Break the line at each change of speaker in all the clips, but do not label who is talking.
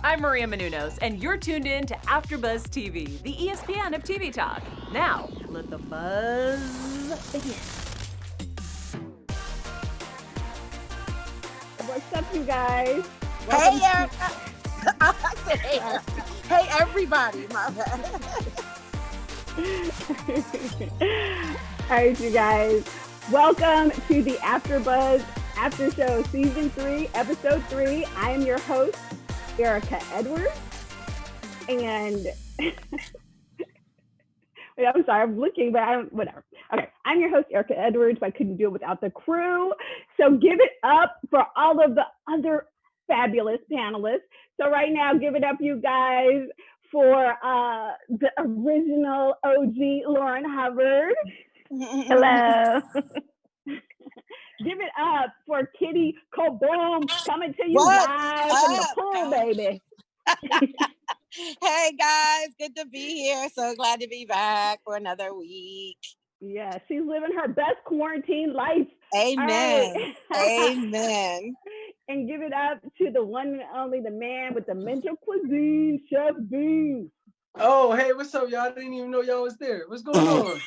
I'm Maria Menounos, and you're tuned in to AfterBuzz TV, the ESPN of TV talk. Now, let the buzz begin.
What's up, you guys?
Hey, Erica. I said, hey, Erica. Hey, everybody. My bad.
All right, you guys. Welcome to the AfterBuzz After Show Season 3, Episode 3. I am your host, Erica Edwards. And wait, I'm sorry, I'm looking, but whatever. Okay, I'm your host, Erica Edwards, but I couldn't do it without the crew. So give it up for all of the other fabulous panelists. So right now, give it up, you guys, for the original OG Lauren Hubbard. Hello. Give it up for Kitty Kaboom coming to you live from the pool, baby.
Hey, guys. Good to be here. So glad to be back for another week.
Yeah, she's living her best quarantine life.
Amen. Right. Amen.
And give it up to the one and only, the man with the mental cuisine, Chef Beans.
Oh, hey, what's up, y'all? I didn't even know y'all was there. What's going on?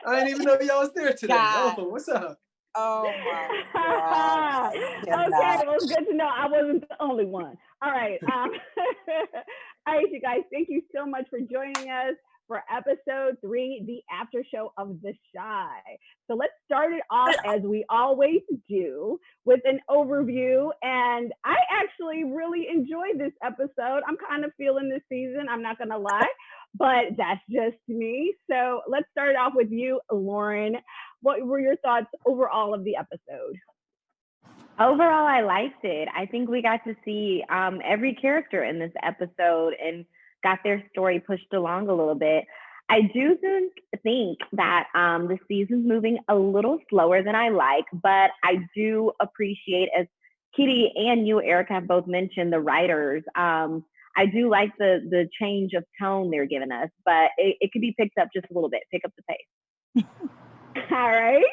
I didn't even know y'all was there today.
God.
Oh, what's up?
Oh, my God.
Okay, well, it's good to know I wasn't the only one. All right. All right, you guys, thank you so much for joining us for Episode 3, the after show of The Chi. So let's start it off as we always do with an overview. And I actually really enjoyed this episode. I'm kind of feeling this season, I'm not going to lie, but that's just me. So let's start off with you, Lauren. What were your thoughts overall of the episode?
Overall, I liked it. I think we got to see every character in this episode and got their story pushed along a little bit. I do think that the season's moving a little slower than I like, but I do appreciate, as Kitty and you, Erica, have both mentioned, the writers. I do like the change of tone they're giving us, but it could be picked up just a little bit, pick up the pace.
All right.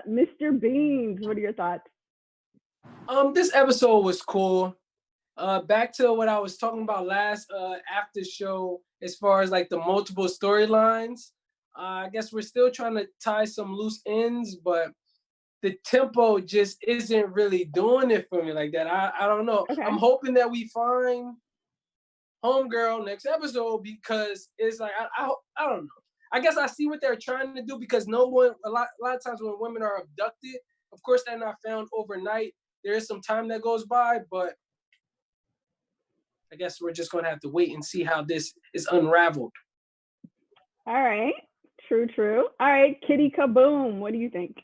Mr. Beans, what are your thoughts?
This episode was cool. Back to what I was talking about last after show, as far as like the multiple storylines. I guess we're still trying to tie some loose ends, but the tempo just isn't really doing it for me like that. I don't know. Okay. I'm hoping that we find Homegirl next episode, because it's like I don't know. I guess I see what they're trying to do, because no one, a lot of times when women are abducted, of course they're not found overnight. There is some time that goes by, but I guess we're just going to have to wait and see how this is unraveled.
All right. True. All right, Kitty Kaboom, what do you think?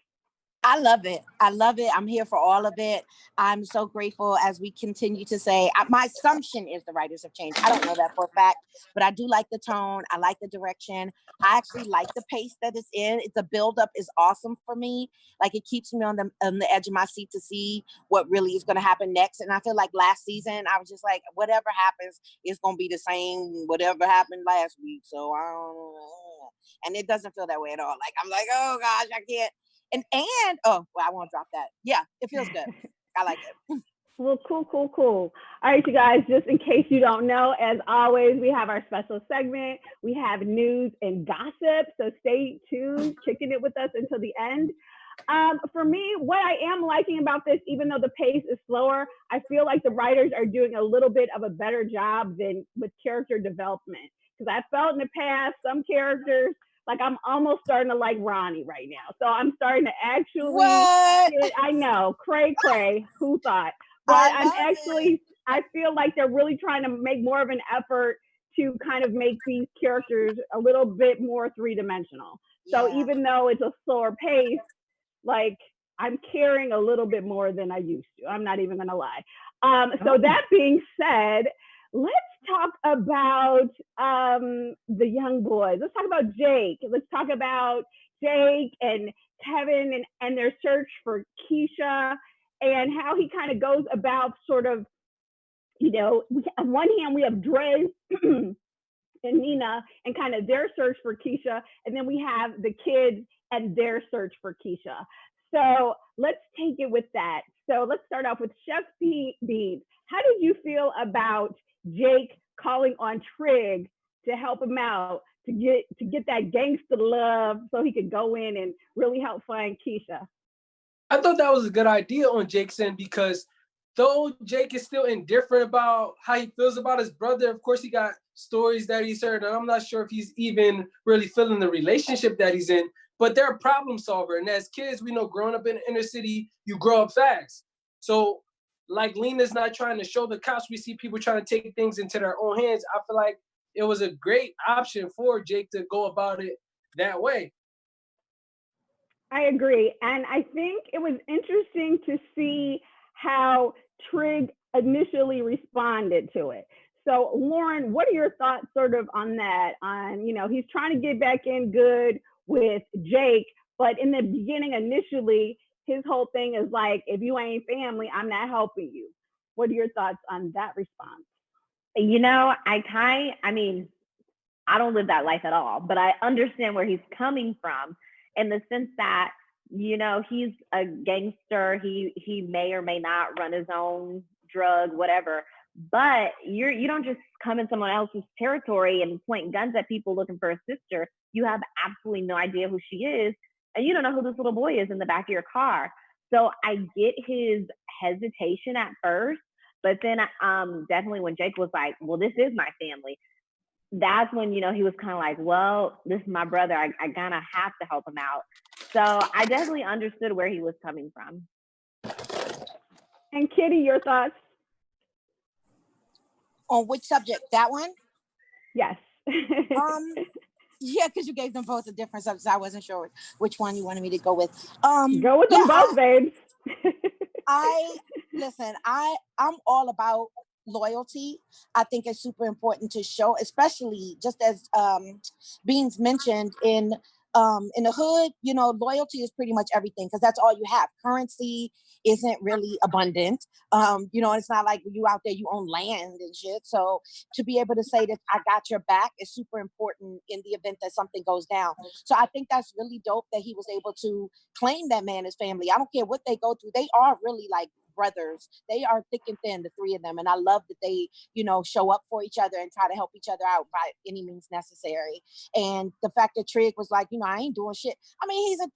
I love it. I'm here for all of it. I'm so grateful, as we continue to say. My assumption is the writers have changed. I don't know that for a fact, but I do like the tone. I like the direction. I actually like the pace that it's in. The buildup is awesome for me. Like, it keeps me on the edge of my seat to see what really is going to happen next. And I feel like last season, I was just like, whatever happens, it's going to be the same, whatever happened last week. So I don't know. And it doesn't feel that way at all. Like, I'm like, oh gosh, I can't. And oh, well, I won't drop that. Yeah, it feels good. I like it.
Well, cool. All right, you guys, just in case you don't know, as always, we have our special segment. We have news and gossip, so stay tuned, kicking it with us until the end. For me, what I am liking about this, even though the pace is slower, I feel like the writers are doing a little bit of a better job than with character development. Because I felt in the past, some characters, like, I'm almost starting to like Ronnie right now. So I'm starting to actually, I know, cray, who thought? But I feel like they're really trying to make more of an effort to kind of make these characters a little bit more three-dimensional. Yeah. So even though it's a slower pace, like, I'm caring a little bit more than I used to. I'm not even gonna lie. So that being said, let's talk about the young boys. Let's talk about Jake. Let's talk about Jake and Keven and their search for Keisha, and how he kind of goes about sort of, on one hand, we have Dre and Nina and kind of their search for Keisha, and then we have the kids and their search for Keisha. So let's take it with that. So let's start off with Chef Beans. How did you feel about Jake calling on Trig to help him out to get that gangster love so he could go in and really help find Keisha?
I thought that was a good idea on Jake's end because though Jake is still indifferent about how he feels about his brother, of course he got stories that he's heard, and I'm not sure if he's even really feeling the relationship that he's in, but they're a problem solver. And as kids, we know growing up in the inner city, you grow up fast. So like Lena's not trying to show the cops, we see people trying to take things into their own hands. I feel like it was a great option for Jake to go about it that way.
I agree. And I think it was interesting to see how Trig initially responded to it. So, Lauren, what are your thoughts sort of on that? On, he's trying to get back in good with Jake, but in the beginning, initially, his whole thing is like, if you ain't family, I'm not helping you. What are your thoughts on that response?
I don't live that life at all, but I understand where he's coming from in the sense that, he's a gangster. He may or may not run his own drug, whatever. But you don't just come in someone else's territory and point guns at people looking for a sister. You have absolutely no idea who she is, and you don't know who this little boy is in the back of your car. So I get his hesitation at first, but then definitely when Jake was like, well, this is my family, that's when, he was kind of like, well, this is my brother. I kind of have to help him out. So I definitely understood where he was coming from.
And Kitty, your thoughts?
On which subject? That one?
Yes.
Yeah, because you gave them both a different subject. I wasn't sure which one you wanted me to go with.
Go with them both, babes.
I'm all about loyalty. I think it's super important to show, especially just as Beans mentioned in the hood, loyalty is pretty much everything because that's all you have. Currency isn't really abundant. It's not like you out there, you own land and shit. So to be able to say that I got your back is super important in the event that something goes down. So I think that's really dope that he was able to claim that man as family. I don't care what they go through. They are really like brothers. They are thick and thin, the three of them. And I love that they, show up for each other and try to help each other out by any means necessary. And the fact that Trig was like, I ain't doing shit. I mean, he's a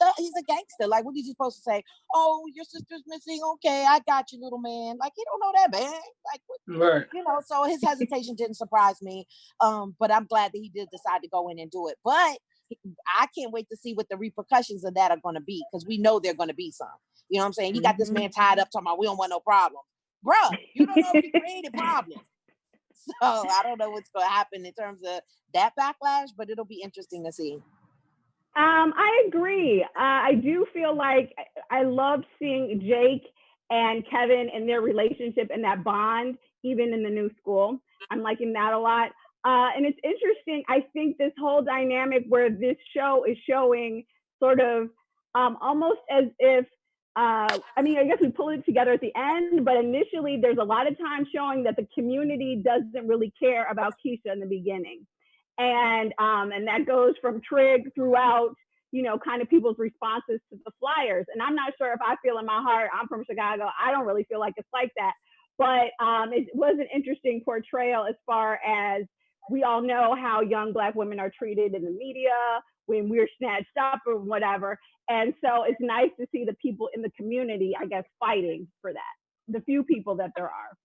gangster. Like, what is he supposed to say? Oh, your sister's missing. Okay, I got you, little man. Like, he don't know that bad. Like,
Right.
So his hesitation didn't surprise me. But I'm glad that he did decide to go in and do it. But I can't wait to see what the repercussions of that are going to be because we know they're going to be some. You know what I'm saying? You got this man tied up talking about we don't want no problem. Bruh, you don't know if he created problems. So I don't know what's going to happen in terms of that backlash, but it'll be interesting to see.
I agree. I do feel like I love seeing Jake and Keven and their relationship and that bond, even in the new school. I'm liking that a lot. And it's interesting. I think this whole dynamic where this show is showing sort of almost as if, I guess we pull it together at the end, but initially there's a lot of time showing that the community doesn't really care about Keisha in the beginning. And that goes from Trig throughout, kind of people's responses to the flyers. And I'm not sure if I feel in my heart, I'm from Chicago, I don't really feel like it's like that. But it was an interesting portrayal as far as we all know how young Black women are treated in the media when we're snatched up or whatever. And so it's nice to see the people in the community, I guess, fighting for that, the few people that there are.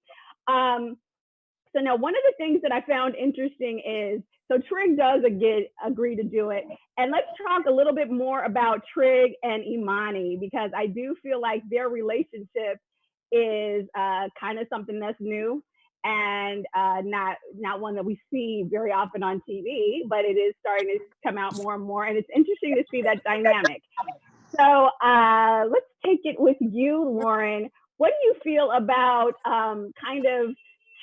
So now one of the things that I found interesting is, so Trig does agree to do it. And let's talk a little bit more about Trig and Imani, because I do feel like their relationship is kind of something that's new and not one that we see very often on TV, but it is starting to come out more and more. And it's interesting to see that dynamic. So let's take it with you, Lauren. What do you feel about kind of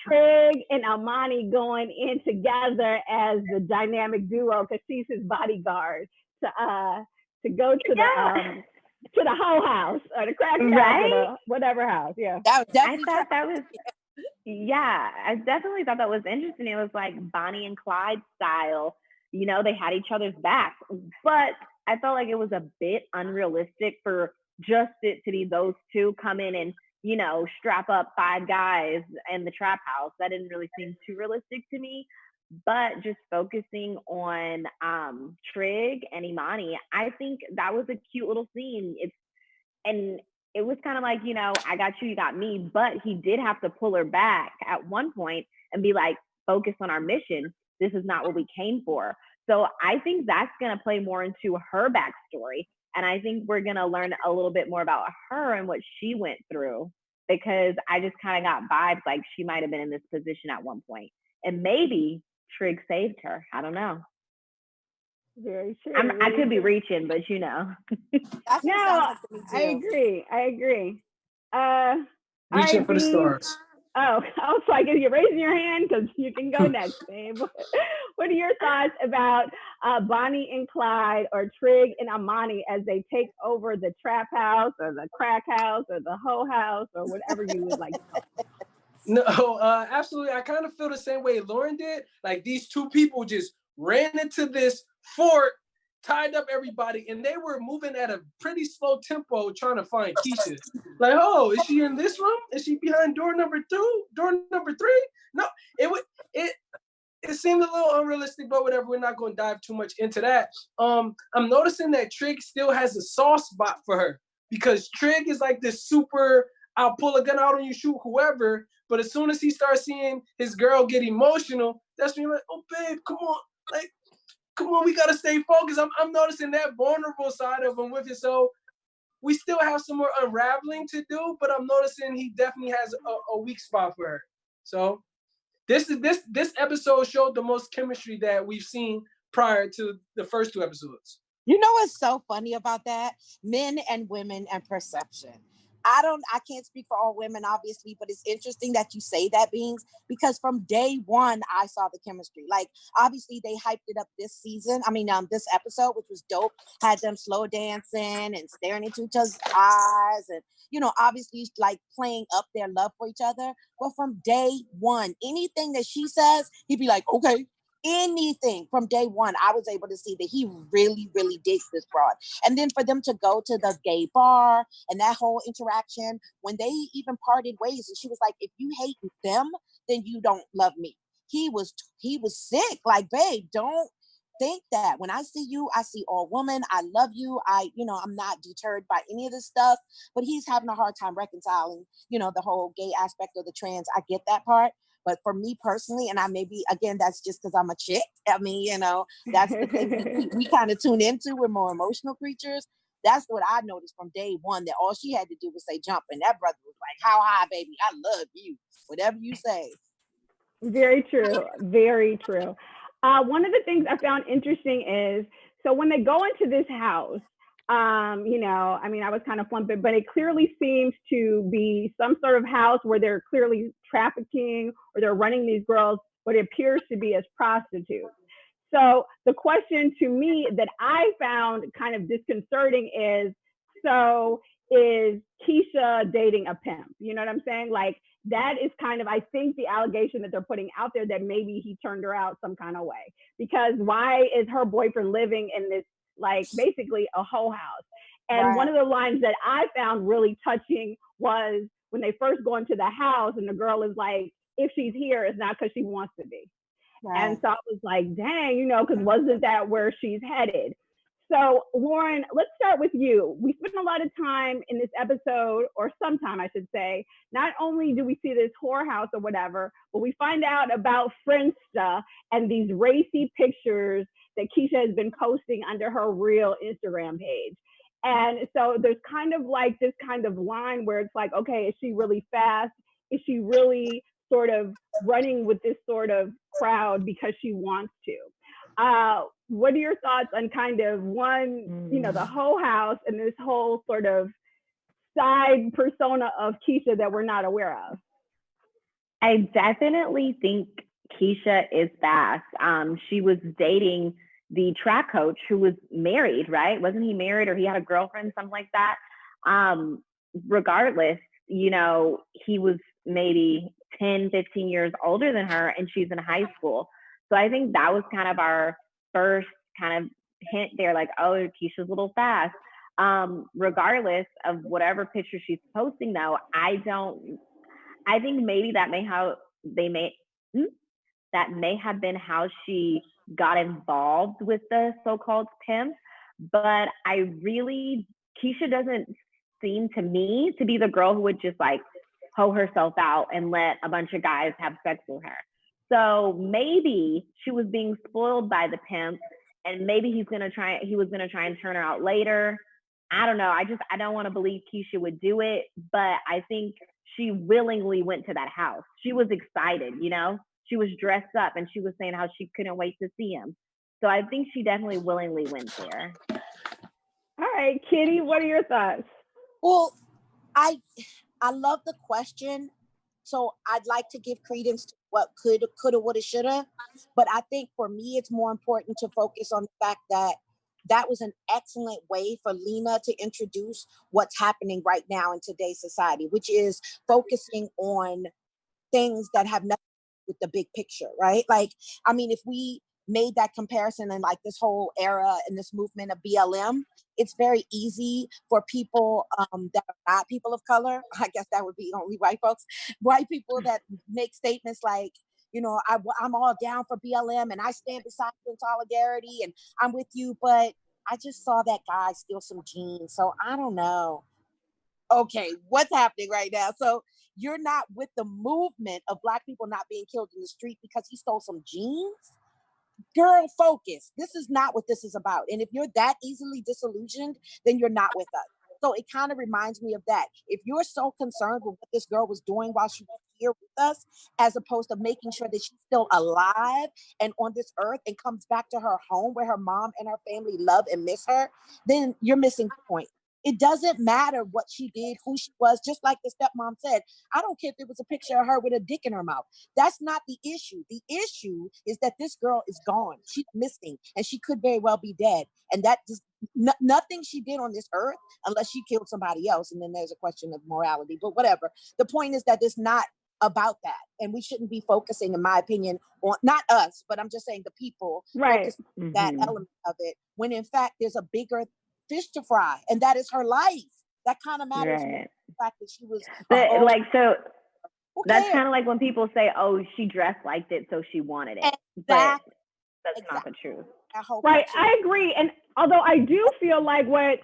Trig and Imani going in together as the dynamic duo because she's his bodyguard to go to the whole house or the crack house or the whatever house. Yeah.
I definitely thought that was interesting. It was like Bonnie and Clyde style. They had each other's back, but I felt like it was a bit unrealistic for just it to be those two come in and, you know, strap up 5 guys in the trap house. That didn't really seem too realistic to me. But just focusing on Trig and Imani, I think that was a cute little scene. And it was kind of like, you know, I got you, you got me, but he did have to pull her back at one point and be like, focus on our mission. This is not what we came for. So I think that's going to play more into her backstory. And I think we're going to learn a little bit more about her and what she went through, because I just kind of got vibes like she might have been in this position at one point. And maybe Trig saved her. I don't know.
Very true.
I could be reaching, but you know.
That's what it sounds like to me, too.
I agree.
Reaching for the stars.
Oh, I was like, if you're raising your hand, because you can go next, babe. What are your thoughts about Bonnie and Clyde, or Trig and Imani, as they take over the trap house or the crack house or the hoe house or whatever you would like to call it?
No, absolutely. I kind of feel the same way Lauren did. Like, these two people just ran into this fort, tied up everybody, and they were moving at a pretty slow tempo trying to find Keisha. Like, oh, is she in this room? Is she behind door number 2? Door number 3? No, it seemed a little unrealistic, but whatever. We're not going to dive too much into that. I'm noticing that Trig still has a soft spot for her, because Trig is like this super, I'll pull a gun out on you, shoot whoever. But as soon as he starts seeing his girl get emotional, that's when you're like, oh, babe, come on. Like, come on, we got to stay focused. I'm noticing that vulnerable side of him with it. So we still have some more unraveling to do, but I'm noticing he definitely has a weak spot for her. So this episode showed the most chemistry that we've seen prior to the first 2 episodes.
You know what's so funny about that? Men and women and perception. I can't speak for all women, obviously, but it's interesting that you say that, Beans, because from day one, I saw the chemistry. Like, obviously, they hyped it up this episode, which was dope, had them slow dancing and staring into each other's eyes and, you know, obviously, like, playing up their love for each other. But from day one, anything that she says, he'd be like, okay. Anything from day one, I was able to see that he really, really digs this broad. And then for them to go to the gay bar and that whole interaction, when they even parted ways, and she was like, if you hate them, then you don't love me. He was sick. Like, babe, don't think that. When I see you, I see all women. I love you. I'm not deterred by any of this stuff, but he's having a hard time reconciling, you know, the whole gay aspect of the trans. I get that part. But for me personally, and again, that's just because I'm a chick. I mean, you know, that's the thing we kind of tune into. We're more emotional creatures. That's what I noticed from day one, that all she had to do was say jump. And that brother was like, how high, baby? I love you. Whatever you say.
Very true. Very true. One of the things I found interesting is, so when they go into this house, you know, I mean, I was kind of flippant, but it clearly seems to be some sort of house where they're clearly trafficking, or they're running these girls, what it appears to be as prostitutes. So the question to me that I found kind of disconcerting is, so is Keisha dating a pimp? You know what I'm saying? Like, that is kind of, I think, the allegation that they're putting out there, that maybe he turned her out some kind of way. Because why is her boyfriend living in this, like, basically a hoe house? And one of the lines that I found really touching was when they first go into the house and the girl is like, if she's here, it's not because she wants to be. Right. And so I was like, dang, you know, because wasn't that where she's headed? So, Lauren, let's start with you. We spent a lot of time in this episode, or some time, I should say. Not only do we see this whorehouse or whatever, but we find out about Friendsta and these racy pictures that Keisha has been posting under her real Instagram page. And so there's kind of like this kind of line where it's like, okay, is she really fast? Is she really sort of running with this sort of crowd because she wants to? What are your thoughts on kind of one, you know, the whole house and this whole sort of side persona of Keisha that we're not aware of?
I definitely think Keisha is fast. She was dating the track coach who was married, right? Wasn't he married, or he had a girlfriend, something like that? Regardless, you know, he was maybe 10, 15 years older than her, and she's in high school. So I think that was kind of our first kind of hint there, like, oh, Keisha's a little fast. regardless of whatever picture she's posting, though, I think maybe that may have been how she got involved with the so-called pimp. But Keisha doesn't seem to me to be the girl who would just like hoe herself out and let a bunch of guys have sex with her. So maybe she was being spoiled by the pimp, and maybe he was gonna try and turn her out later. I don't know. I don't want to believe Keisha would do it, but I think she willingly went to that house. She was excited, you know? She was dressed up and she was saying how she couldn't wait to see him. So I think she definitely willingly went there.
All right, Kitty, what are your thoughts?
Well, I love the question. So I'd like to give credence to what coulda, woulda, shoulda. But I think for me, it's more important to focus on the fact that that was an excellent way for Lena to introduce what's happening right now in today's society, which is focusing on things that have nothing to do with the big picture, right? Like, I mean, if we made that comparison in like this whole era and this movement of BLM, it's very easy for people that are not people of color. I guess that would be only white folks, white people that make statements like, you know, I'm all down for BLM and I stand beside you in solidarity and I'm with you, but I just saw that guy steal some jeans. So I don't know. Okay, what's happening right now? So you're not with the movement of Black people not being killed in the street because he stole some jeans? Girl, focus. This is not what this is about. And if you're that easily disillusioned, then you're not with us. So it kind of reminds me of that. If you're so concerned with what this girl was doing while she was here with us, as opposed to making sure that she's still alive and on this earth and comes back to her home where her mom and her family love and miss her, then you're missing the point. It doesn't matter what she did, who she was, just like the stepmom said. I don't care if it was a picture of her with a dick in her mouth. That's not the issue. The issue is that this girl is gone. She's missing, and she could very well be dead. And that just nothing she did on this earth, unless she killed somebody else. And then there's a question of morality, but whatever. The point is that it's not about that. And we shouldn't be focusing, in my opinion, on not us, but I'm just saying the people focus on that element of it, when in fact there's a bigger fish to fry, and that is her life. That kind of matters more. The fact that she was
that's kind of like when people say, "Oh, she dressed like it, so she wanted it." But that's not the truth.
Right, I agree. And although I do feel like what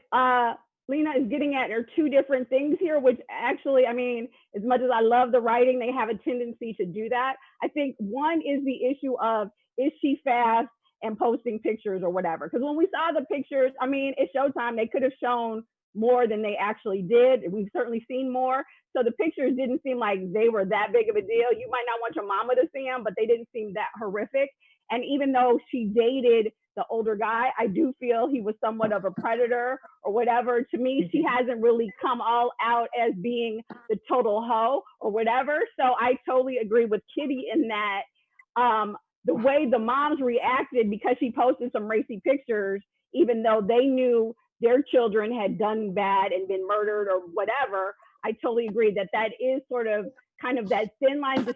Lena is getting at are two different things here, which actually, I mean, as much as I love the writing, they have a tendency to do that. I think one is the issue of, is she fast and posting pictures or whatever? Because when we saw the pictures, I mean, it's Showtime, they could have shown more than they actually did. We've certainly seen more. So the pictures didn't seem like they were that big of a deal. You might not want your mama to see them, but they didn't seem that horrific. And even though she dated the older guy, I do feel he was somewhat of a predator or whatever. To me, she hasn't really come all out as being the total hoe or whatever. So I totally agree with Kitty in that the way the moms reacted, because she posted some racy pictures, even though they knew their children had done bad and been murdered or whatever, I totally agree that that is sort of kind of that thin line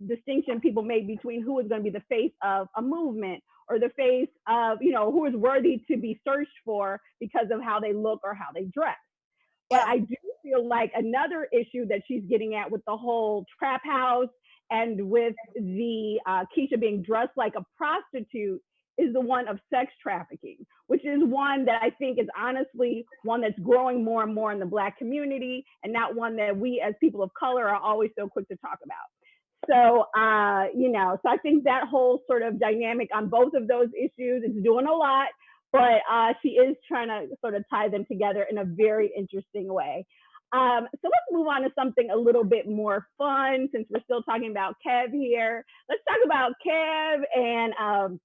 distinction people made between who is going to be the face of a movement or the face of, you know, who is worthy to be searched for because of how they look or how they dress. But I do feel like another issue that she's getting at with the whole trap house and with the Keisha being dressed like a prostitute is the one of sex trafficking, which is one that I think is honestly one that's growing more and more in the Black community, and not one that we as people of color are always so quick to talk about. So, you know, so I think that whole sort of dynamic on both of those issues is doing a lot, but she is trying to sort of tie them together in a very interesting way. So let's move on to something a little bit more fun, since we're still talking about Kev here. Let's talk about Kev and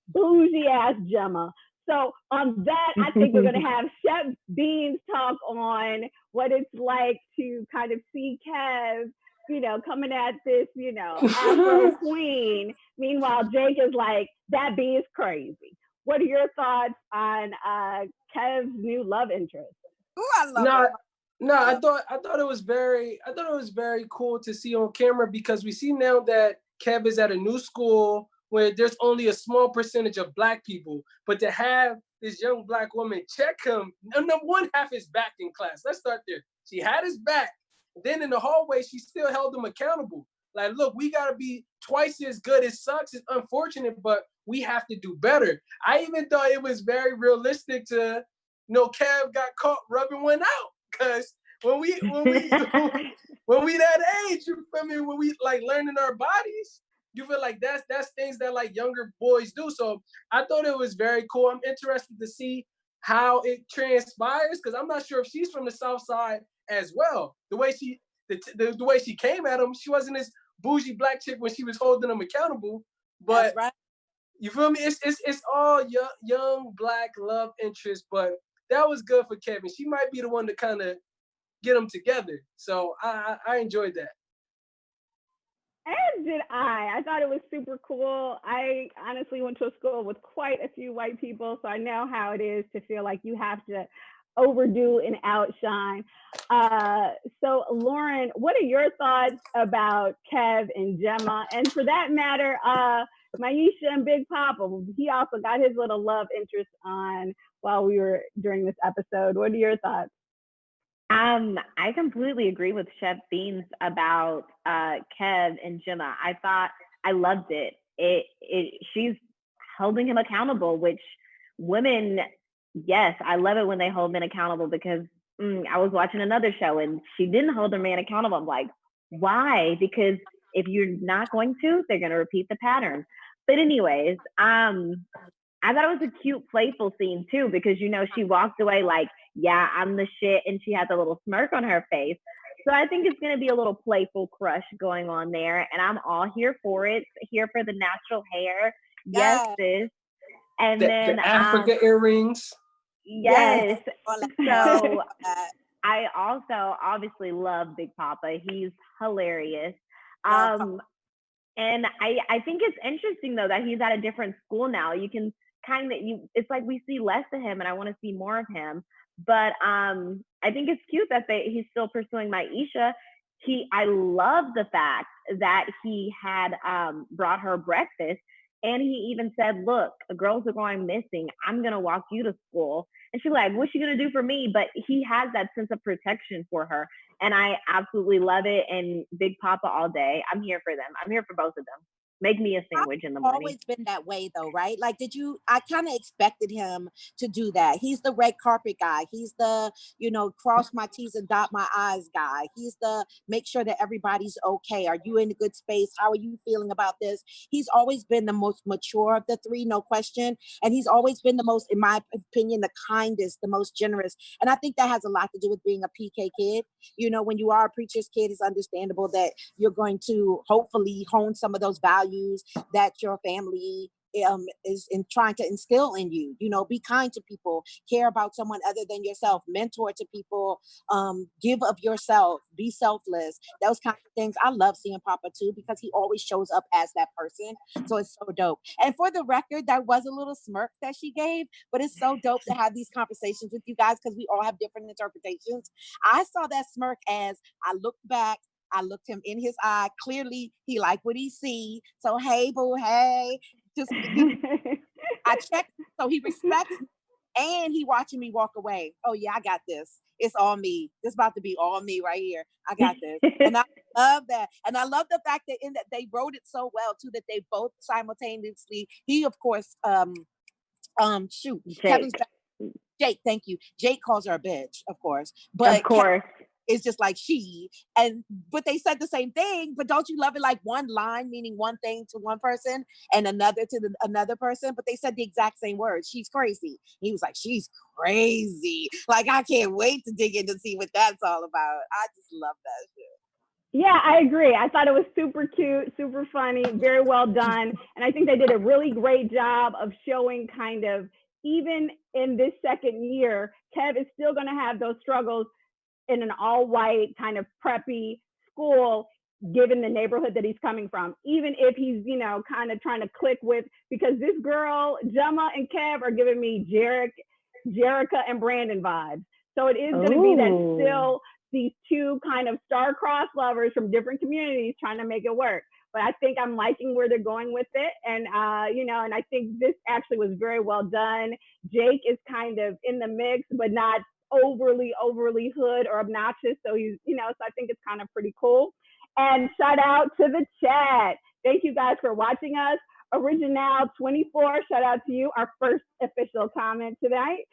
bougie ass Gemma. So on that, I think we're going to have Chef Beans talk on what it's like to kind of see Kev, you know, coming at this, you know, Afro queen. Meanwhile, Jake is like, that bee is crazy. What are your thoughts on Kev's new love interest?
Ooh, I love it.
I thought it was very cool to see on camera, because we see now that Kev is at a new school where there's only a small percentage of Black people, but to have this young Black woman check him, number one, have his back in class. Let's start there. She had his back. Then in the hallway, she still held him accountable. Like, look, we got to be twice as good. It sucks. It's unfortunate, but we have to do better. I even thought it was very realistic to, Kev got caught rubbing one out. Because when we that age, you feel me? When we like learning our bodies, you feel like that's things that like younger boys do. So I thought it was very cool. I'm interested to see how it transpires, because I'm not sure if she's from the South Side as well. The way she came at him, she wasn't this bougie Black chick when she was holding him accountable. But
That's right.
You feel me? It's all young Black love interest, but that was good for Keven. She might be the one to kind of get them together. So I enjoyed that.
As did I. I thought it was super cool. I honestly went to a school with quite a few white people, so I know how it is to feel like you have to overdo and outshine. So Lauren, what are your thoughts about Kev and Gemma? And for that matter, Maisha and Big Papa, he also got his little love interest on while we were during this episode. What are your thoughts?
I completely agree with Chef Beans about Kev and Gemma. I loved it. She's holding him accountable, which women, yes, I love it when they hold men accountable, because I was watching another show and she didn't hold her man accountable. I'm like, why? Because if you're not going to, they're going to repeat the pattern. But anyways, I thought it was a cute, playful scene too, because, she walked away like, yeah, I'm the shit. And she had the little smirk on her face. So I think it's going to be a little playful crush going on there. And I'm all here for it, here for the natural hair. Yes, sis. And then
the Africa earrings.
Yes. So I also obviously love Big Papa. He's hilarious. And I think it's interesting though that he's at a different school now. You can it's like we see less of him and I want to see more of him. But I think it's cute that he's still pursuing Maisha. I love the fact that he had brought her breakfast, and he even said, look, girls are going missing. I'm going to walk you to school. And she's like, what's she going to do for me? But he has that sense of protection for her. And I absolutely love it. And Big Papa all day. I'm here for them. I'm here for both of them. Make me a sandwich in the morning.
Always been that way though, right? Like, I kind of expected him to do that. He's the red carpet guy. He's the, cross my T's and dot my I's guy. He's the make sure that everybody's okay. Are you in a good space? How are you feeling about this? He's always been the most mature of the three, no question. And he's always been the most, in my opinion, the kindest, the most generous. And I think that has a lot to do with being a PK kid. When you are a preacher's kid, it's understandable that you're going to hopefully hone some of those values that your family is in trying to instill in you. Be kind to people, care about someone other than yourself, mentor to people, give of yourself, be selfless, those kinds of things. I love seeing Papa too, because he always shows up as that person. So it's so dope. And for the record, that was a little smirk that she gave, but it's so dope to have these conversations with you guys, because we all have different interpretations. I saw that smirk as I looked back, I looked him in his eye. Clearly, he liked what he see. So, hey, boo, hey. Just, I checked. So he respects me, and he watching me walk away. Oh, yeah, I got this. It's all me. This about to be all me right here. I got this. And I love that. And I love the fact that they wrote it so well, too, that they both simultaneously, he, of course, Kevin's back. Jake, thank you. Jake calls her a bitch, of course. But
of course.
It's just like but they said the same thing, but don't you love it? Like one line meaning one thing to one person and another to another person, but they said the exact same words. She's crazy. He was like, she's crazy. Like, I can't wait to dig in to see what that's all about. I just love that shit.
Yeah, I agree. I thought it was super cute, super funny, very well done. And I think they did a really great job of showing kind of, even in this second year, Kev is still going to have those struggles in an all-white kind of preppy school, given the neighborhood that he's coming from, even if he's, kind of trying to click with, because this girl, Gemma and Kev are giving me Jerica and Brandon vibes. So it is going to be that still these two kind of star-crossed lovers from different communities trying to make it work. But I think I'm liking where they're going with it. And, and I think this actually was very well done. Jake is kind of in the mix, but not overly hood or obnoxious. So he's, so I think it's kind of pretty cool. And shout out to the chat. Thank you guys for watching us. Original24, shout out to you. Our first official comment tonight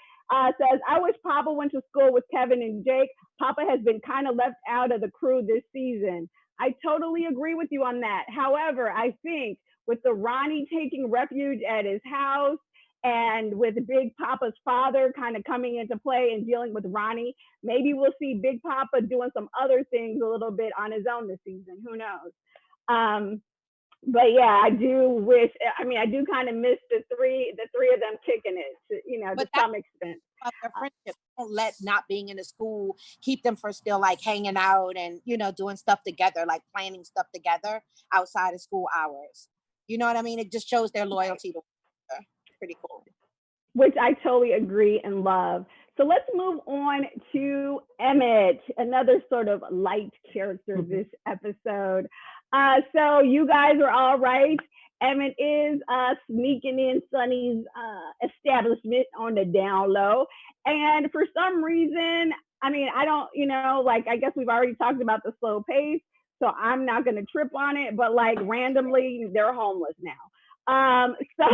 says, I wish Papa went to school with Keven and Jake. Papa has been kind of left out of the crew this season. I totally agree with you on that. However, I think with the Ronnie taking refuge at his house and with Big Papa's father kind of coming into play and dealing with Ronnie, maybe we'll see Big Papa doing some other things a little bit on his own this season. Who knows? But yeah, I do kind of miss the three of them kicking it, to some extent.
Their friendship. Don't let not being in the school keep them from still like hanging out and, doing stuff together, like planning stuff together outside of school hours. You know what I mean? It just shows their loyalty to each other. Pretty cool.
Which I totally agree and love. So let's move on to Emmett, another sort of light character this episode. So you guys are all right. Emmett is sneaking in Sonny's establishment on the down low. And for some reason, I don't, I guess we've already talked about the slow pace, so I'm not going to trip on it, but randomly, they're homeless now. So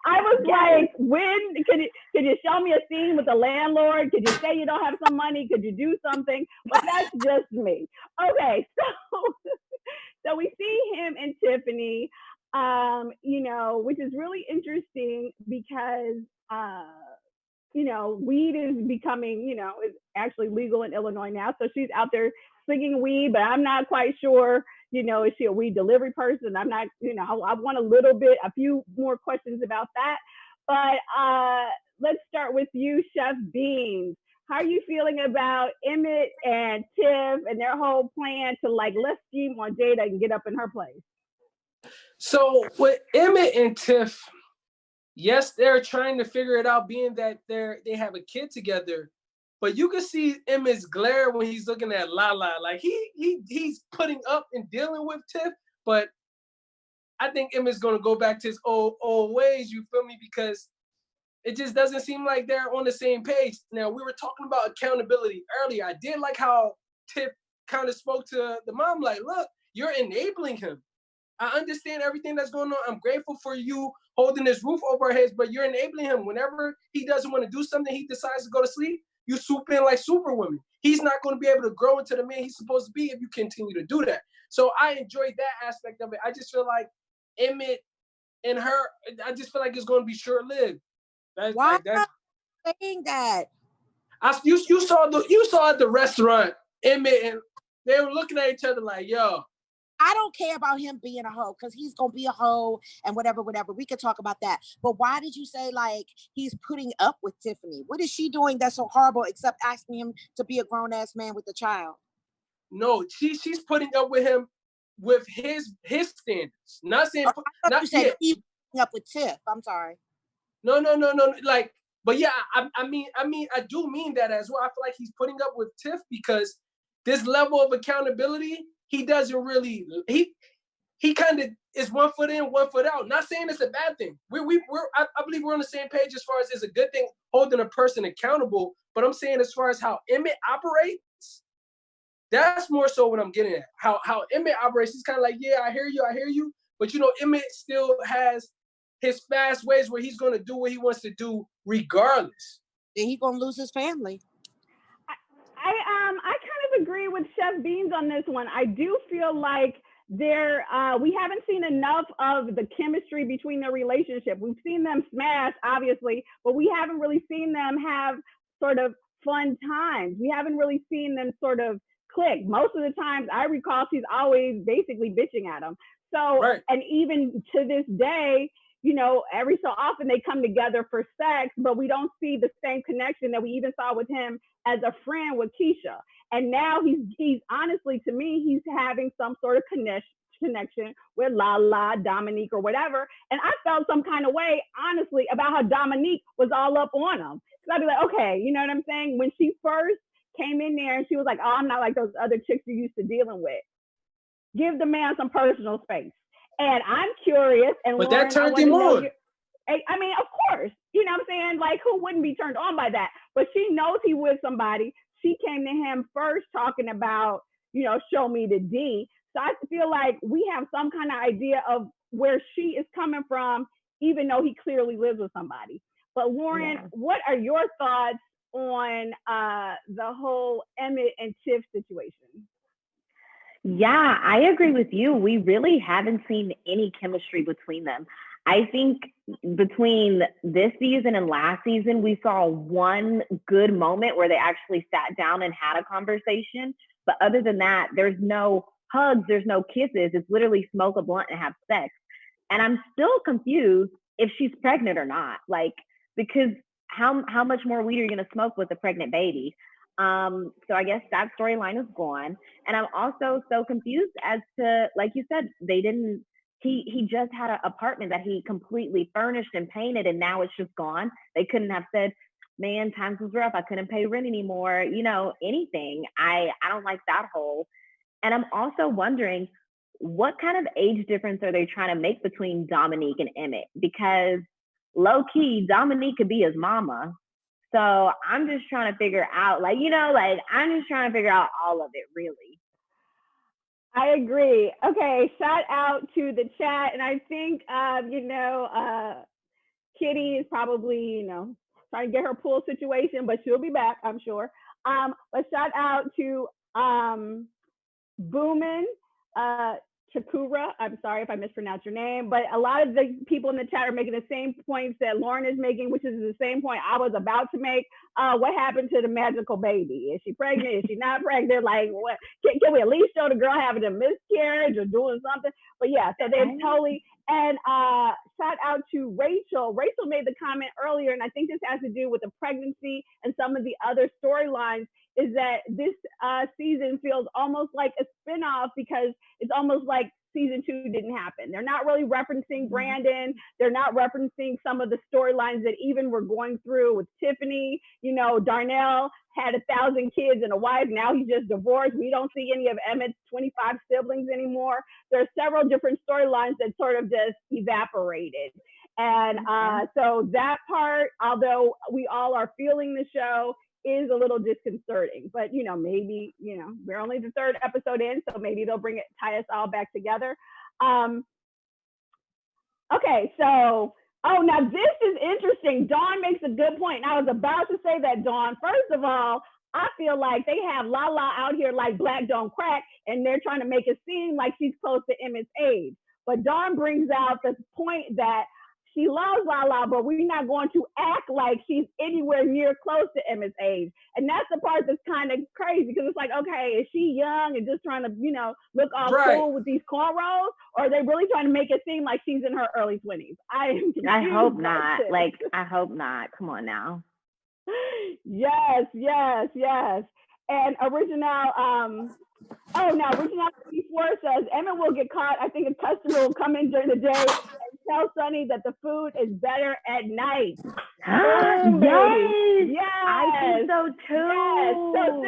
I was like, when could you show me a scene with the landlord? Could you say you don't have some money? Could you do something? But that's just me. Okay, so we see him and Tiffany, which is really interesting because, weed is becoming, is actually legal in Illinois now. So she's out there slinging weed, but I'm not quite sure, is she a weed delivery person? I'm not, I want a few more questions about that. But let's start with you, Chef Beans. How are you feeling about Emmett and Tiff and their whole plan to let's scheme on Jada and get up in her place?
So with Emmett and Tiff, yes, they're trying to figure it out, being that they have a kid together. But you can see Emmett's glare when he's looking at Lala. Like he's putting up and dealing with Tiff, but I think Emmett's gonna go back to his old ways. You feel me? Because it just doesn't seem like they're on the same page. Now, we were talking about accountability earlier. I did like how Tiff kind of spoke to the mom, like, look, you're enabling him. I understand everything that's going on. I'm grateful for you holding this roof over our heads, but you're enabling him. Whenever he doesn't want to do something, he decides to go to sleep, you swoop in like Superwoman. He's not going to be able to grow into the man he's supposed to be if you continue to do that. So I enjoyed that aspect of it. I just feel like Emmett and her, I just feel like it's going to be short-lived.
Why are you saying that?
You saw at the restaurant, Emmett, and they were looking at each other like, yo.
I don't care about him being a hoe because he's going to be a hoe and whatever. We could talk about that. But why did you say he's putting up with Tiffany? What is she doing that's so horrible except asking him to be a grown-ass man with a child?
No, she's putting up with him with his standards. Not saying
you said he's putting up with Tiff. I'm sorry.
No. But yeah, I mean, I do mean that as well. I feel like he's putting up with Tiff because this level of accountability, he doesn't really, he kind of is 1 foot in, 1 foot out. Not saying it's a bad thing. I believe we're on the same page as far as it's a good thing holding a person accountable. But I'm saying as far as how Emmett operates, that's more so what I'm getting at. How Emmett operates, he's kind of like, yeah, I hear you. But Emmett still has his fast ways where he's going to do what he wants to do regardless.
Then he's going to lose his family.
I kind of agree with Chef Beans on this one. I do feel like we haven't seen enough of the chemistry between their relationship. We've seen them smash, obviously, but we haven't really seen them have sort of fun times. We haven't really seen them sort of click. Most of the times I recall she's always basically bitching at him. So, right. And even to this day, every so often they come together for sex, but we don't see the same connection that we even saw with him as a friend with Keisha. And now he's honestly, to me, he's having some sort of connection with Lala, Dominique, or whatever. And I felt some kind of way, honestly, about how Dominique was all up on him. So I'd be like, okay, you know what I'm saying? When she first came in there and she was like, oh, I'm not like those other chicks you're used to dealing with. Give the man some personal space. And I'm curious, and
but
Lauren,
that turned him on.
I mean, of course, you know what I'm saying? Like, who wouldn't be turned on by that? But she knows he with somebody. She came to him first talking about, you know, show me the D. So I feel like we have some kind of idea of where she is coming from, even though he clearly lives with somebody. But Lauren, what are your thoughts on the whole Emmett and Tiff situation?
Yeah, I agree with you. We really haven't seen any chemistry between them. I think between this season and last season, we saw one good moment where they actually sat down and had a conversation. But other than that, there's no hugs, there's no kisses. It's literally smoke a blunt and have sex. And I'm still confused if she's pregnant or not. Like, because how much more weed are you going to smoke with a pregnant baby? So I guess that storyline is gone. And I'm also so confused as to, like you said, he just had an apartment that he completely furnished and painted, and now it's just gone. They couldn't have said, man, times was rough, I couldn't pay rent anymore, you know, anything. I don't like that whole. And I'm also wondering, what kind of age difference are they trying to make between Dominique and Emmett? Because low key, Dominique could be his mama. So I'm just trying to figure out, like, you know, like, I'm just trying to figure out all of it, really.
I agree. Okay, shout out to the chat. And I think, Kitty is probably, you know, trying to get her pool situation, but she'll be back, I'm sure. But shout out to Boomin, Chakura. I'm sorry if I mispronounced your name, but a lot of the people in the chat are making the same points that Lauren is making, which is the same point I was about to make. What happened to the magical baby? Is she pregnant? Is she not pregnant? Like, what? Can we at least show the girl having a miscarriage or doing something? But yeah, so they're totally. And shout out to Rachel. Rachel made the comment earlier, and I think this has to do with the pregnancy and some of the other storylines, is that this season feels almost like a spinoff because it's almost like season 2 didn't happen. They're not really referencing Brandon. They're not referencing some of the storylines that even we're going through with Tiffany. You know, Darnell had 1,000 kids and a wife. Now he's just divorced. We don't see any of Emmett's 25 siblings anymore. There are several different storylines that sort of just evaporated. And so that part, although we all are feeling the show, is a little disconcerting, but you know, maybe, you know, we're only the 3rd episode in, so maybe they'll tie us all back together. Okay, so, now this is interesting. Dawn makes a good point. And I was about to say that, Dawn. First of all, I feel like they have Lala out here like Black Don't Crack, and they're trying to make it seem like she's close to Emmett's age. But Dawn brings out the point that she loves Lala, but we're not going to act like she's anywhere near close to Emmett's age. And that's the part that's kind of crazy, because it's like, okay, is she young and just trying to, you know, look all cool with these cornrows? Or are they really trying to make it seem like she's in her early 20s?
I hope not. Like, I hope not. Come on now.
Yes. And Original, Original 24 says, Emmett will get caught. I think a customer will come in during the day and tell Sonny that the food is better at night.
Yes, I think so too.
Yes. So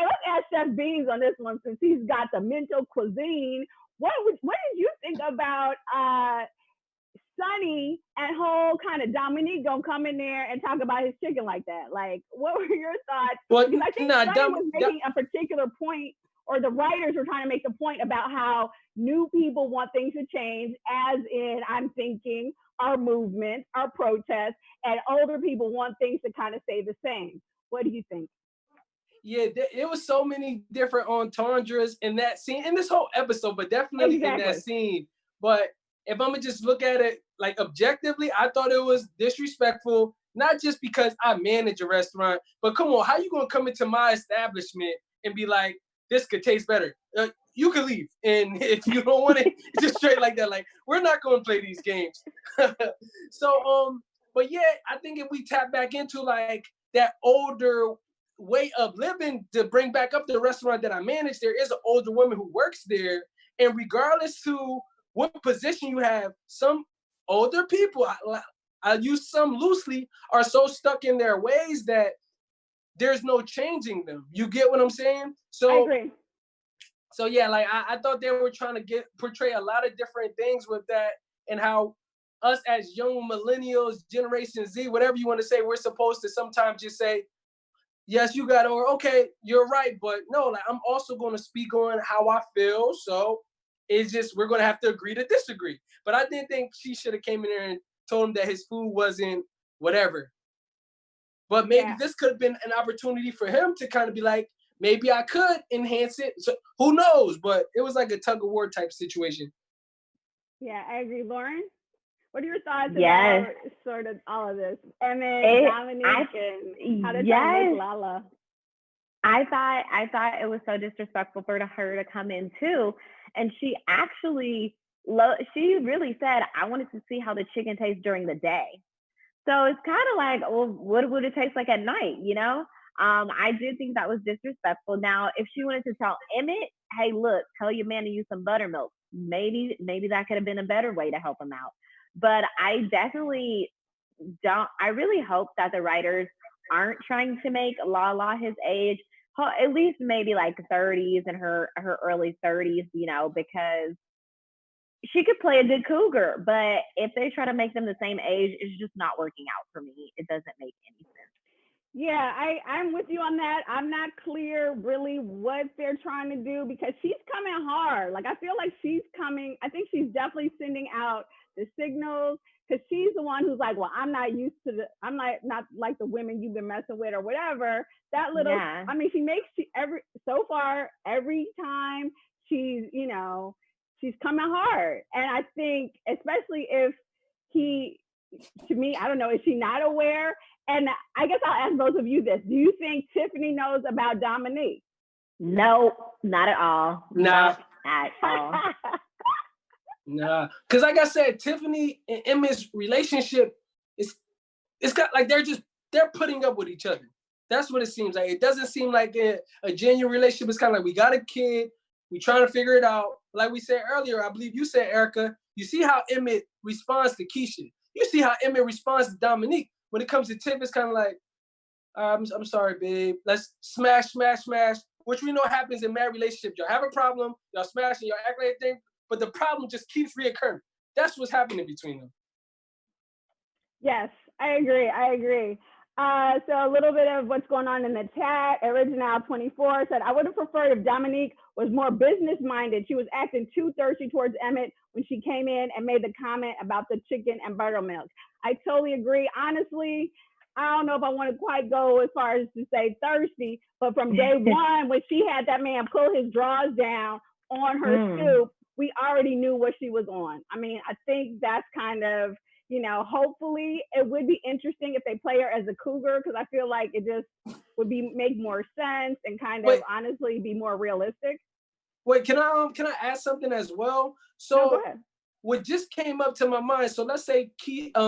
let's ask Chef Beans on this one, since he's got the mental cuisine. What did you think about Sonny and whole kind of Dominique gonna come in there and talk about his chicken like that? Like, what were your thoughts?
Well,
because I think Sonny was making a particular point, or the writers were trying to make the point about how new people want things to change, as in, I'm thinking, our movement, our protests, and older people want things to kind of stay the same. What do you think?
Yeah, it was so many different entendres in that scene, in this whole episode, but definitely in that scene. But if I'm gonna just look at it like objectively, I thought it was disrespectful, not just because I manage a restaurant, but come on, how you gonna come into my establishment and be like, this could taste better? You can leave, and if you don't want it, just straight like that. Like, we're not gonna play these games. So, but yeah, I think if we tap back into like that older way of living to bring back up the restaurant that I manage, there is an older woman who works there, and regardless to what position you have, some older people, I use some loosely, are so stuck in their ways that there's no changing them. You get what I'm saying?
I agree.
So yeah, like I thought they were trying to portray a lot of different things with that, and how us as young millennials, Generation Z, whatever you want to say, we're supposed to sometimes just say, yes, you got, or okay, you're right, but no, like I'm also going to speak on how I feel. So it's just we're going to have to agree to disagree. But I didn't think she should have came in there and told him that his food wasn't whatever. But maybe this could have been an opportunity for him to kind of be like, maybe I could enhance it. So who knows? But it was like a tug of war type situation.
Yeah, I agree. Lauren, what are your thoughts about sort of all of this? Emmett, Dominique, and how they're trying to make Lala?
I thought it was so disrespectful for her to come in too, and she actually she really said, I wanted to see how the chicken tastes during the day. So it's kind of like, well, what would it taste like at night, you know? I did think that was disrespectful. Now, if she wanted to tell Emmett, hey, look, tell your man to use some buttermilk, maybe that could have been a better way to help him out. But I definitely I really hope that the writers aren't trying to make Lala his age, at least maybe like 30s and her early 30s, you know, because she could play a good cougar, but if they try to make them the same age, it's just not working out for me. It doesn't make any sense.
Yeah, I'm with you on that. I'm not clear really what they're trying to do because she's coming hard. Like I feel like she's coming. I think she's definitely sending out the signals because she's the one who's like, well, I'm not not like the women you've been messing with or whatever. That little, I mean, so far every time she's, you know, she's coming hard. And I think, especially if to me, I don't know, is she not aware? And I guess I'll ask both of you this. Do you think Tiffany knows about Dominique?
No, not at all.
Nah.
Not at all.
Nah. Because like I said, Tiffany and Emmett's relationship, it's got like they're putting up with each other. That's what it seems like. It doesn't seem like a genuine relationship. It's kind of like we got a kid, we trying to figure it out. Like we said earlier, I believe you said, Erica, you see how Emmett responds to Keisha. You see how Emmett responds to Dominique. When it comes to Tiff, it's kind of like, I'm sorry, babe. Let's smash, which we know happens in married relationships. Y'all have a problem, y'all smash and y'all act like anything, but the problem just keeps reoccurring. That's what's happening between them.
Yes, I agree. So a little bit of what's going on in the chat. Original24 said, I would have preferred if Dominique was more business-minded. She was acting too thirsty towards Emmett when she came in and made the comment about the chicken and buttermilk. I totally agree. Honestly, I don't know if I want to quite go as far as to say thirsty, but from day one, when she had that man pull his drawers down on her stoop, we already knew what she was on. I mean, I think that's kind of, you know, hopefully it would be interesting if they play her as a cougar, because I feel like it just would make more sense and kind of honestly be more realistic.
Wait, can I ask something as well? So
no, go ahead.
What just came up to my mind, so let's say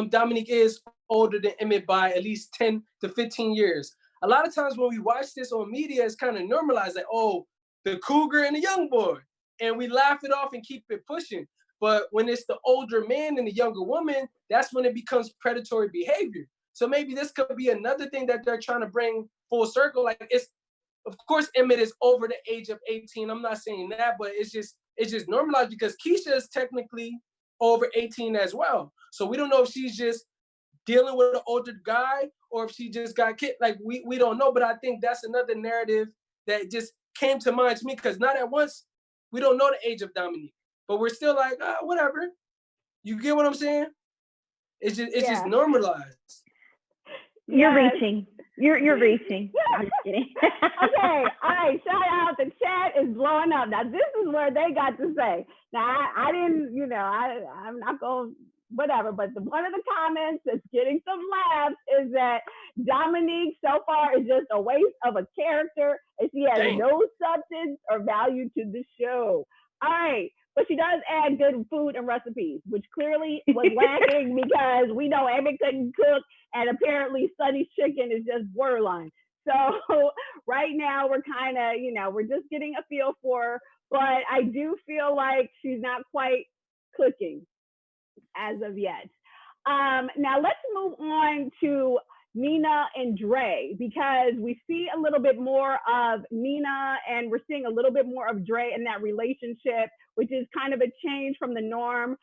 Dominique is older than Emmett by at least 10 to 15 years. A lot of times when we watch this on media, it's kind of normalized, like, oh, the cougar and the young boy. And we laugh it off and keep it pushing. But when it's the older man and the younger woman, that's when it becomes predatory behavior. So maybe this could be another thing that they're trying to bring full circle. Like, it's, of course, Emmett is over the age of 18. I'm not saying that, but it's just normalized because Keisha is technically over 18 as well. So we don't know if she's just dealing with an older guy or if she just got kicked. Like, we don't know, but I think that's another narrative that just came to mind to me, because not at once, we don't know the age of Dominique, but we're still like, whatever. You get what I'm saying? It's just normalized.
You're reaching. You're reaching. I'm just kidding.
Okay, all right. Shout out. The chat is blowing up. Now this is where they got to say. Now I didn't, you know, I'm not going whatever. But one of the comments that's getting some laughs is that Dominique so far is just a waste of a character, and she has no substance or value to the show. All right. But she does add good food and recipes, which clearly was lacking because we know Emmett couldn't cook, and apparently Sunny's chicken is just borderline. So right now we're kind of, you know, we're just getting a feel for her, but I do feel like she's not quite cooking as of yet. Now let's move on to Nina and Dre, because we see a little bit more of Nina and we're seeing a little bit more of Dre in that relationship, which is kind of a change from the norm.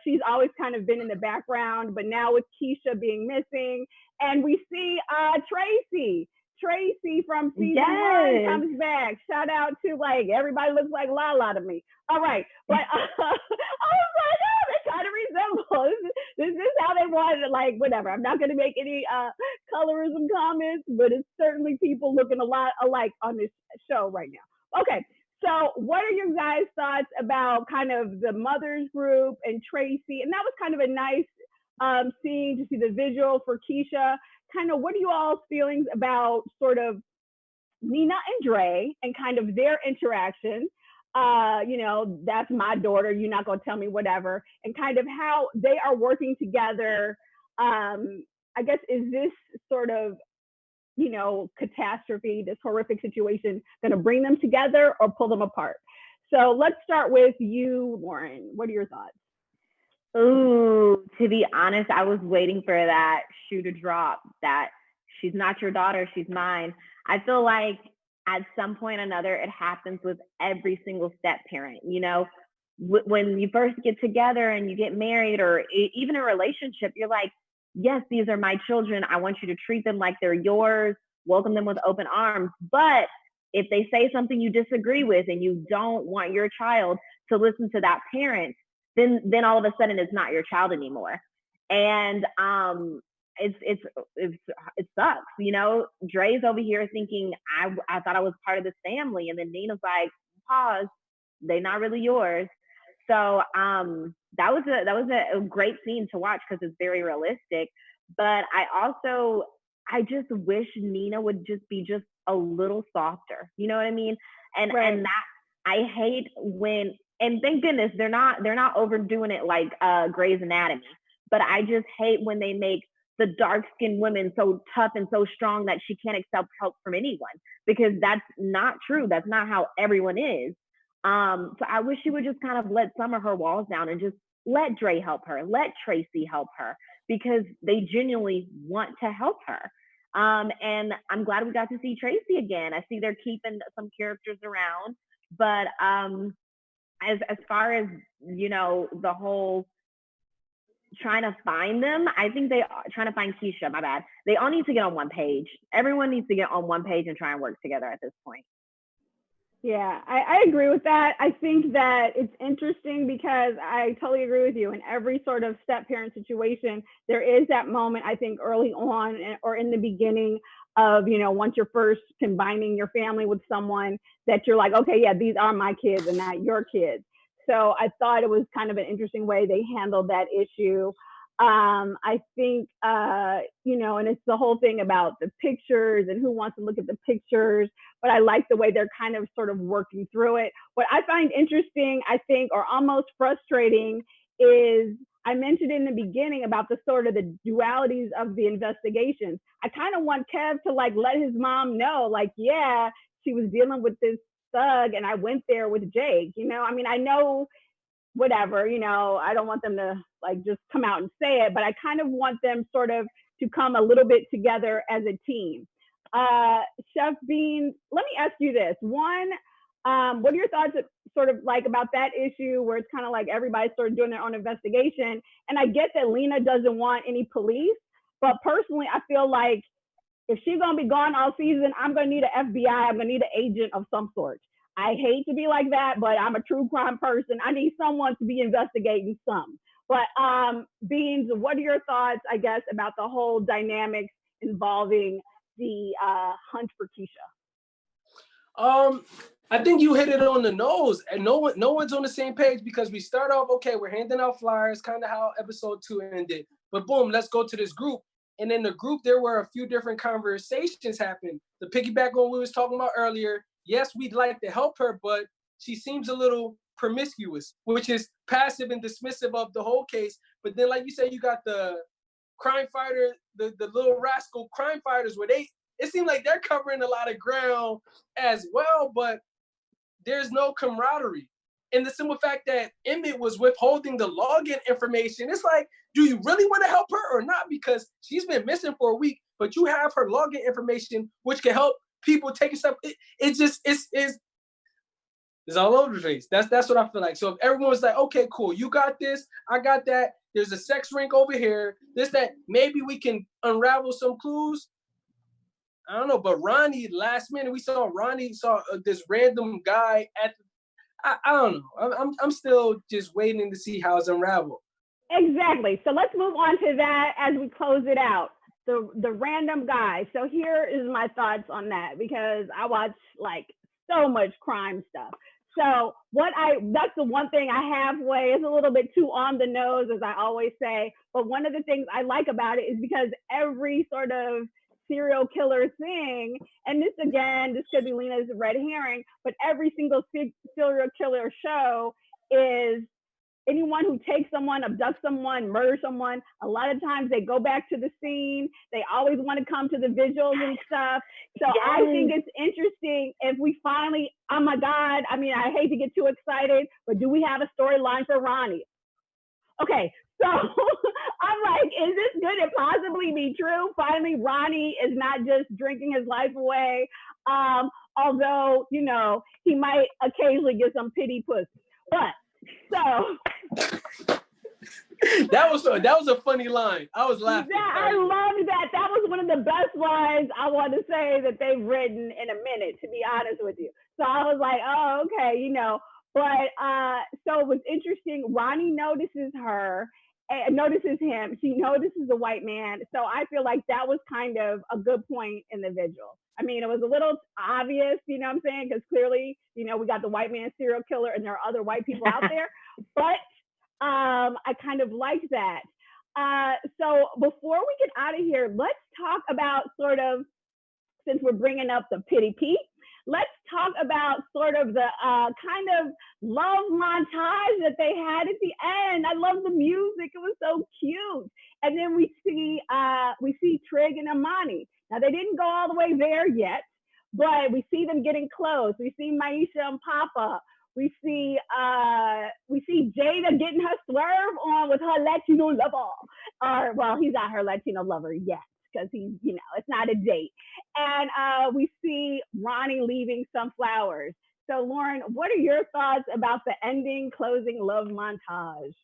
She's always kind of been in the background, but now with Keisha being missing, and we see Tracy from season one comes back. Shout out to like everybody looks like Lala to me. All right, but I was like, oh, they kind of resemble. This is how they wanted it. Like whatever. I'm not going to make any colorism comments, but it's certainly people looking a lot alike on this show right now. Okay. So what are your guys' thoughts about kind of the mothers group and Tracy? And that was kind of a nice scene to see the visual for Keisha. Kind of what are you all's feelings about sort of Nina and Dre and kind of their interaction? You know, that's my daughter. You're not going to tell me whatever. And kind of how they are working together. I guess, is this sort of, you know, catastrophe, this horrific situation, going to bring them together or pull them apart? So let's start with you, Lauren. What are your thoughts?
Ooh, to be honest, I was waiting for that shoe to drop, that she's not your daughter, she's mine. I feel like at some point or another, it happens with every single step parent. You know, when you first get together and you get married or even a relationship, you're like, yes, these are my children. I want you to treat them like they're yours, welcome them with open arms. But if they say something you disagree with and you don't want your child to listen to that parent, then all of a sudden it's not your child anymore. And it sucks, you know. Dre's over here thinking I thought I was part of this family, and then Nina's like, pause, they're not really yours. So that was a great scene to watch because it's very realistic. But I just wish Nina would just be just a little softer. You know what I mean? And that I hate when, and thank goodness they're not overdoing it like Grey's Anatomy. But I just hate when they make the dark-skinned women so tough and so strong that she can't accept help from anyone, because that's not true. That's not how everyone is. So I wish she would just kind of let some of her walls down and just let Dre help her, let Tracy help her, because they genuinely want to help her. And I'm glad we got to see Tracy again. I see they're keeping some characters around, but as far as, you know, the whole trying to find them, I think they are trying to find Keisha, my bad. They all need to get on one page. Everyone needs to get on one page and try and work together at this point.
Yeah, I agree with that. I think that it's interesting because I totally agree with you. In every sort of step-parent situation, there is that moment, I think, early on or in the beginning of, you know, once you're first combining your family with someone that you're like, okay, yeah, these are my kids and not your kids. So I thought it was kind of an interesting way they handled that issue. I think, you know, and it's the whole thing about the pictures and who wants to look at the pictures, but I like the way they're kind of sort of working through it. What I find interesting, I think, or almost frustrating is I mentioned in the beginning about the sort of the dualities of the investigations. I kind of want Kev to like let his mom know, like, yeah, she was dealing with this thug and I went there with Jake, you know. I mean, I know whatever, you know, I don't want them to like just come out and say it, but I kind of want them sort of to come a little bit together as a team. Chef Bean, let me ask you this. One, what are your thoughts sort of like about that issue where it's kind of like everybody's sort of doing their own investigation? And I get that Lena doesn't want any police, but personally, I feel like if she's going to be gone all season, I'm going to need an FBI, I'm going to need an agent of some sort. I hate to be like that, but I'm a true crime person. I need someone to be investigating some. But Beans, what are your thoughts, I guess, about the whole dynamics involving the hunt for Keisha?
I think you hit it on the nose, and no one's on the same page, because we start off, okay, we're handing out flyers, kind of how episode 2 ended. But boom, let's go to this group. And in the group, there were a few different conversations happening. The piggyback on what we was talking about earlier, yes, we'd like to help her, but she seems a little promiscuous, which is passive and dismissive of the whole case. But then, like you said, you got the crime fighter, the little rascal crime fighters, where it seems like they're covering a lot of ground as well, but there's no camaraderie. And the simple fact that Emmett was withholding the login information, it's like, do you really want to help her or not? Because she's been missing for a week. but you have her login information, which can help people take a step. It's all over the place. That's what I feel like. So if everyone's like, okay, cool, you got this, I got that. There's a sex rink over here. This, that. Maybe we can unravel some clues. I don't know, but Ronnie, last minute, we saw this random guy at. I don't know. I'm still just waiting to see how it's unraveled.
Exactly. So let's move on to that as we close it out. The random guy. So here is my thoughts on that, because I watch like so much crime stuff. So that's the one thing I halfway, it's a little bit too on the nose, as I always say. But one of the things I like about it is because every sort of serial killer thing, and this could be Lena's red herring, but every single serial killer show is anyone who takes someone, abducts someone, murders someone, a lot of times they go back to the scene. They always want to come to the vigils and stuff. So yes. I think it's interesting if we finally, oh my God, I mean, I hate to get too excited, but do we have a storyline for Ronnie? Okay, so I'm like, is this good to possibly be true? Finally, Ronnie is not just drinking his life away. Although, you know, he might occasionally get some pity pussy. But so
that was a funny line. I was laughing.
I loved that. That was one of the best lines I want to say that they've written in a minute, to be honest with you. So I was like, oh, okay, you know. But so it was interesting. Ronnie notices him. She notices the white man. So I feel like that was kind of a good point in the vigil. I mean, it was a little obvious, you know what I'm saying? Because clearly, you know, we got the white man serial killer and there are other white people out there. But I kind of liked that. So before we get out of here, let's talk about sort of, since we're bringing up the Pity Pete, let's talk about sort of the kind of love montage that they had at the end. I love the music. It was so cute. And then we see Trig and Imani. Now, they didn't go all the way there yet, but we see them getting close. We see Maisha and Papa. We see Jada getting her swerve on with her Latino lover. Well, he's not her Latino lover yet, because he's, you know, it's not a date. And we see Ronnie leaving some flowers. So, Lauren, what are your thoughts about the ending, closing love montage?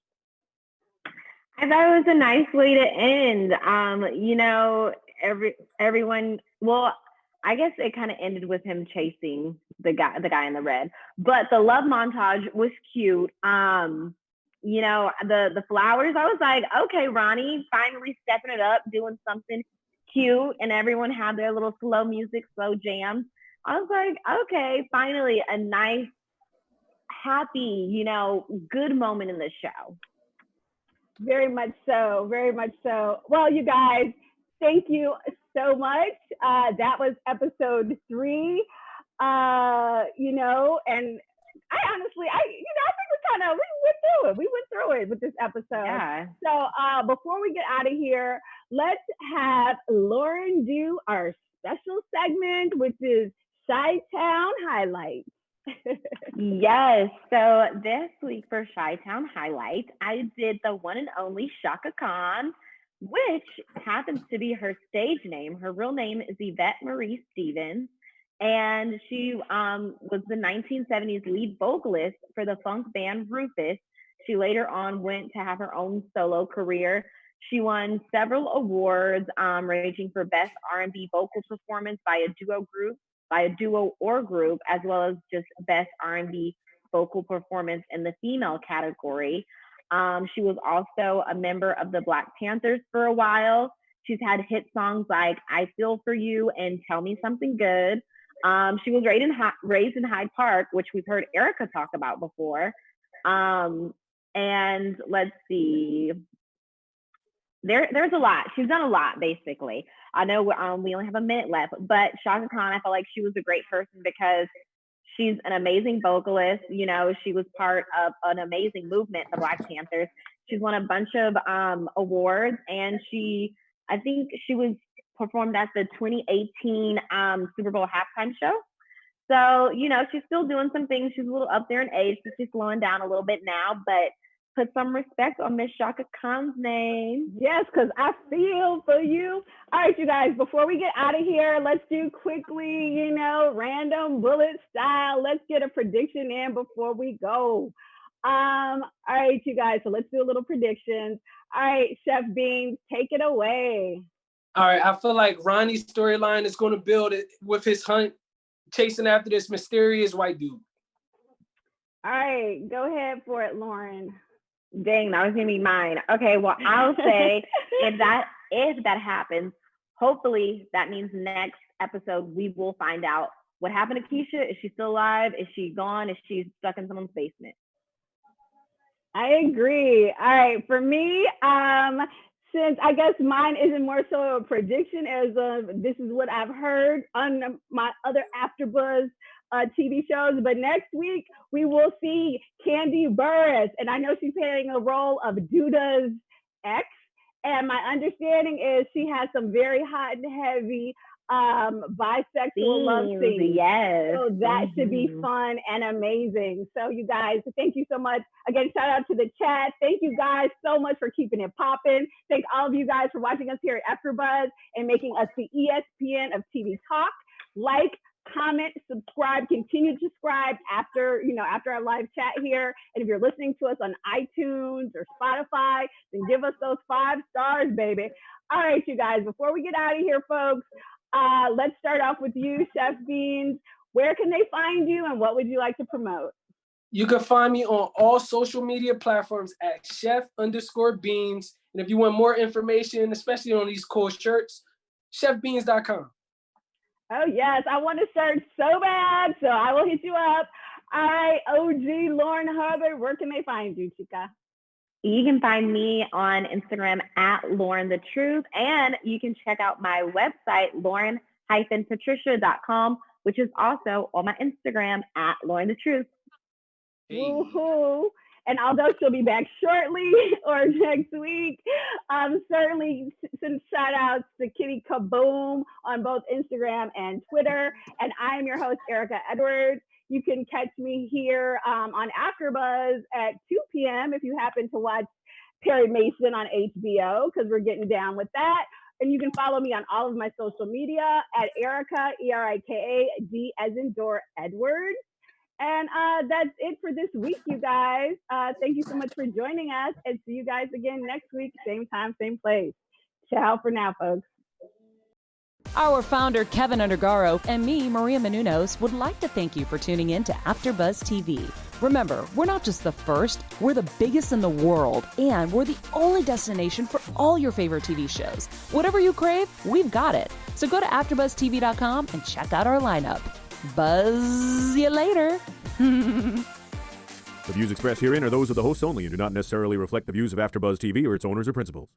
I thought it was a nice way to end. You know, everyone, well, I guess it kind of ended with him chasing the guy in the red. But the love montage was cute. You know, the flowers, I was like, okay, Ronnie finally stepping it up, doing something cute, and everyone had their little slow music, slow jams. I was like, okay, finally a nice, happy, you know, good moment in the show.
Very much so, very much so. Well, you guys, thank you so much. That was episode 3. You know, and I honestly, I think we went through it with this episode.
Yeah.
So before we get out of here, let's have Lauren do our special segment, which is Chi-Town Highlights.
Yes. So this week for Chi-Town Highlights, I did the one and only Chaka Khan, which happens to be her stage name. Her real name is Yvette Marie Stevens. And she was the 1970s lead vocalist for the funk band Rufus. She later on went to have her own solo career. She won several awards, ranging for Best R&B Vocal Performance by a duo or group, as well as just Best R&B Vocal Performance in the female category. She was also a member of the Black Panthers for a while. She's had hit songs like I Feel For You and Tell Me Something Good. She was raised in Hyde Park, which we've heard Erica talk about before. And let's see, there's a lot. She's done a lot, basically. I know we only have a minute left, but Chaka Khan, I felt like she was a great person because she's an amazing vocalist. You know, she was part of an amazing movement, the Black Panthers. She's won a bunch of awards, and I think she was performed at the 2018 Super Bowl halftime show. So, you know, she's still doing some things. She's a little up there in age, so she's slowing down a little bit now, but put some respect on Miss Shaka Khan's name.
Yes, because I feel for you. All right, you guys, before we get out of here, let's do quickly, random bullet style. Let's get a prediction in before we go. All right, you guys, so let's do a little predictions. All right, Chef Beans, take it away.
All right, I feel like Ronnie's storyline is going to build it with his hunt, chasing after this mysterious white dude.
All right, go ahead for it, Lauren.
Dang, that was gonna be mine. Okay, well, I'll say if that happens, hopefully that means next episode we will find out what happened to Keisha. Is she still alive? Is she gone? Is she stuck in someone's basement?
I agree. All right, for me, since I guess mine isn't more so a prediction as this is what I've heard on my other AfterBuzz TV shows, but next week we will see Candy Burris, and I know she's playing a role of Duda's ex, and my understanding is she has some very hot and heavy bisexual love scenes.
Yes.
So that should be fun and amazing. So you guys, thank you so much. Again, shout out to the chat. Thank you guys so much for keeping it popping. Thank all of you guys for watching us here at AfterBuzz and making us the ESPN of TV talk. Like, comment, subscribe, continue to subscribe after our live chat here. And if you're listening to us on iTunes or Spotify, then give us those 5 stars, baby. All right, you guys, before we get out of here, folks, let's start off with you, Chef Beans. Where can they find you and what would you like to promote?
You can find me on all social media platforms at chef_beans. And if you want more information, especially on these cool shirts, chefbeans.com.
Oh, yes. I want to search so bad, so I will hit you up. All right, OG Lauren Hubbard, where can they find you, chica?
You can find me on Instagram at Lauren the Truth, and you can check out my website, lauren-patricia.com, which is also on my Instagram at Lauren the Truth.
Hey.
Woohoo! And although she'll be back shortly or next week, certainly some shout outs to Kitty Kaboom on both Instagram and Twitter. And I am your host, Erica Edwards. You can catch me here on AfterBuzz at 2 p.m. if you happen to watch Perry Mason on HBO, because we're getting down with that. And you can follow me on all of my social media at Erica, ERIKA, D as in door, Edwards. And that's it for this week, you guys. Thank you so much for joining us, and see you guys again next week, same time, same place. Ciao for now, folks.
Our founder, Keven Undergaro, and me, Maria Menounos, would like to thank you for tuning in to AfterBuzz TV. Remember, we're not just the first, we're the biggest in the world, and we're the only destination for all your favorite TV shows. Whatever you crave, we've got it. So go to AfterBuzzTV.com and check out our lineup. Buzz you later.
The views expressed herein are those of the hosts only and do not necessarily reflect the views of AfterBuzz TV or its owners or principals.